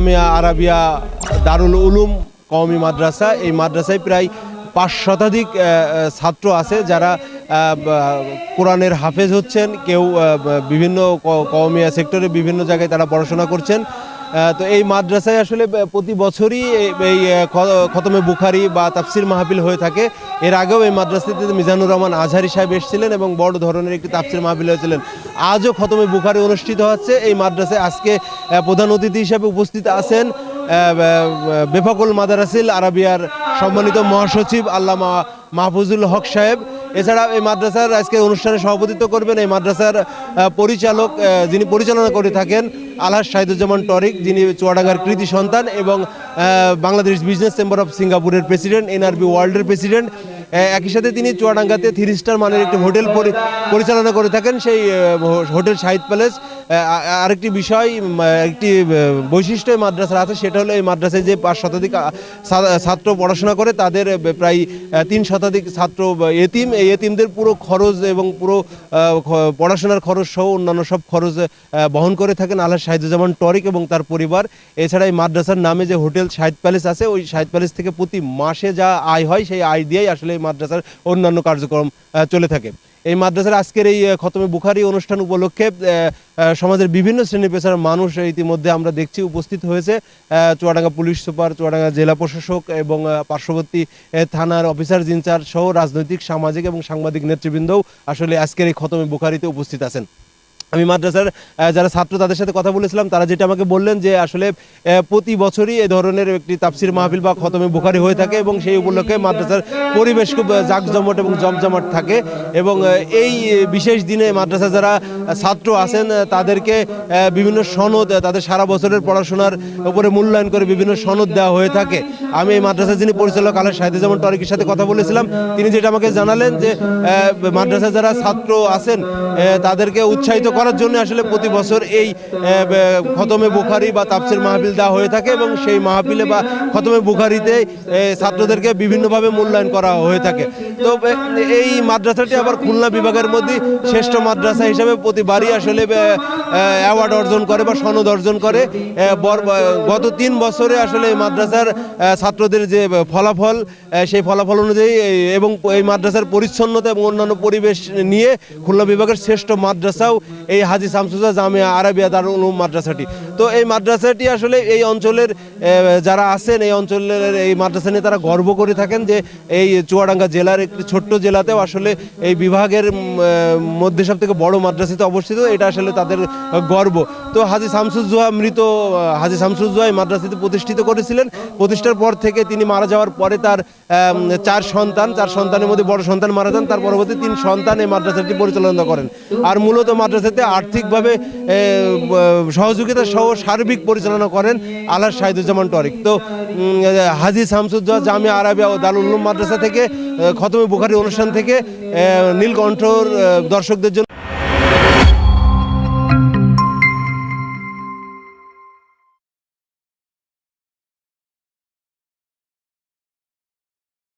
Jamia Arabia দারুল উলুম কওমি মাদ্রাসা। এই মাদ্রাসায় প্রায় 5 শতাধিক ছাত্র আছে যারা কোরআনের হাফেজ হচ্ছেন, কেউ বিভিন্ন কওমিয়া সেক্টরে বিভিন্ন জায়গায় তারা পড়াশোনা করছেন। তো এই মাদ্রাসায় আসলে প্রতি বছরই এই খতমে বুখারি বা তাফসির মাহফিল হয়ে থাকে। এর আগেও এই মাদ্রাসাতে মিজানুর রহমান আজহারি সাহেব এসেছিলেন এবং বড় ধরনের একটি তাফসির মাহফিল হয়েছিলেন। আজও খতমে বুখারি অনুষ্ঠিত হচ্ছে এই মাদ্রাসায়। আজকে প্রধান অতিথি হিসেবে উপস্থিত আছেন বেফাকুল মাদারাসিল আরাবিয়ার সম্মানিত মহাসচিব আল্লামা মাহফুজুল হক সাহেব। এছাড়া এই মাদ্রাসার আজকে অনুষ্ঠানে সভাপতিত্ব করবেন এই মাদ্রাসার পরিচালক, যিনি পরিচালনা করে থাকেন আলহাজ শাহিদুজ্জামান টরিক, যিনি চুয়াডাঙ্গার কৃতি সন্তান এবং বাংলাদেশ বিজনেস চেম্বার অফ সিঙ্গাপুরের প্রেসিডেন্ট, এনআরবি ওয়ার্ল্ডের প্রেসিডেন্ট। একই সাথে তিনি চুয়াডাঙ্গাতে 3 স্টার মানের একটি হোটেল পরিচালনা করে থাকেন, সেই হোটেল শাহিদ প্যালেস। আরেকটি বিষয়, একটি বৈশিষ্ট্য এই মাদ্রাসার আছে, সেটা হলো এই মাদ্রাসায় যে 5 শতাধিক ছাত্র পড়াশোনা করে তাদের প্রায় 3 শতাধিক ছাত্র এতিম। এই এতিমদের পুরো খরচ এবং পুরো পড়াশোনার খরচ সহ অন্যান্য সব খরচ বহন করে থাকেন আলহাজ শাহিদুজ্জামান টরিক এবং তার পরিবার। এছাড়া এই মাদ্রাসার নামে যে হোটেল শাহিদ প্যালেস আছে, ওই শাহিদ প্যালেস থেকে প্রতি মাসে যা আয় হয় সেই আয় দিয়েই আসলে এই মাদ্রাসার অন্যান্য কার্যক্রম চলে থাকে। এই মাদ্রাসার আজকের এই খতমে বুখারি অনুষ্ঠান উপলক্ষে সমাজের বিভিন্ন শ্রেণী পেশার মানুষ ইতিমধ্যে আমরা দেখছি উপস্থিত হয়েছে। চুয়াডাঙ্গা পুলিশ সুপার, চুয়াডাঙ্গা জেলা প্রশাসক এবং পার্শ্ববর্তী থানার অফিসার ইনচার্জ সহ রাজনৈতিক, সামাজিক এবং সাংবাদিক নেতৃবৃন্দও আসলে আজকের এই খতমে বুখারিতে উপস্থিত আছেন। আমি মাদ্রাসার যারা ছাত্র তাদের সাথে কথা বলেছিলাম, তারা যেটা আমাকে বললেন যে আসলে প্রতি বছরই এ ধরনের একটি তাফসির মাহফিল বা খতমে বুখারি হয়ে থাকে এবং সেই উপলক্ষে মাদ্রাসার পরিবেশ খুব জাঁকজমট এবং জমজমাট থাকে। এবং এই বিশেষ দিনে মাদ্রাসা যারা ছাত্র আছেন তাদেরকে বিভিন্ন সনদ, তাদের সারা বছরের পড়াশোনার উপরে মূল্যায়ন করে বিভিন্ন সনদ দেওয়া হয়ে থাকে। আমি এই মাদ্রাসার যিনি পরিচালক আলহাজ শাহিদুজ্জামান টরিকের সাথে কথা বলেছিলাম, তিনি যেটা আমাকে জানালেন যে মাদ্রাসা যারা ছাত্র আছেন তাদেরকে উৎসাহিত করার জন্য আসলে প্রতি বছর এই খতমে বুখারি বা তাফসির মাহফিল দেওয়া হয়ে থাকে এবং সেই মাহফিলে বা খতমে বুখারিতে ছাত্রদেরকে বিভিন্নভাবে মূল্যায়ন করা হয়ে থাকে। তো এই মাদ্রাসাটি আবার খুলনা বিভাগের মধ্যে শ্রেষ্ঠ মাদ্রাসা হিসেবে প্রতিবারই আসলে অ্যাওয়ার্ড অর্জন করে বা সনদ অর্জন করে। গত 3 বছরে আসলে এই মাদ্রাসার ছাত্রদের যে ফলাফল, সেই ফলাফল অনুযায়ী এবং এই মাদ্রাসার পরিচ্ছন্নতা এবং অন্যান্য পরিবেশ নিয়ে খুলনা বিভাগের শ্রেষ্ঠ মাদ্রাসাও এই হাজী শামসুজ্জোহা জামিয়া আরাবিয়া দারুল উলুম মাদ্রাসাটি। তো এই মাদ্রাসাটি আসলে এই অঞ্চলের যারা আছেন এই অঞ্চলের এই মাদ্রাসা নিয়ে তারা গর্ব করে থাকেন যে এই চুয়াডাঙ্গা জেলার একটি ছোট্ট জেলাতেও আসলে এই বিভাগের মধ্যে সব থেকে বড় মাদ্রাসাতে অবস্থিত, এটা আসলে তাদের গর্ব। তো হাজী শামসুজ্জোহা, মৃত হাজী শামসুজ্জোহা এই মাদ্রাসাটি প্রতিষ্ঠিত করেছিলেন। প্রতিষ্ঠার পর থেকে তিনি মারা যাওয়ার পরে তার 4 সন্তানের মধ্যে বড় সন্তান মারা যান, তার পরবর্তী 3 সন্তান এই মাদ্রাসাটি পরিচালনা করেন। আর মূলত মাদ্রাসাতে আর্থিকভাবে সহযোগিতা সহ সার্বিক পরিচালনা করেন আলহাজ শাহিদুজ্জামান টরিক। তো হাজী শামসুজ্জোহা জামিয়া আরাবিয়া ও দারুল উলুম মাদ্রাসা থেকে খতমে বুখারি অনুষ্ঠান থেকে নীলকণ্ঠর দর্শকদের জন্য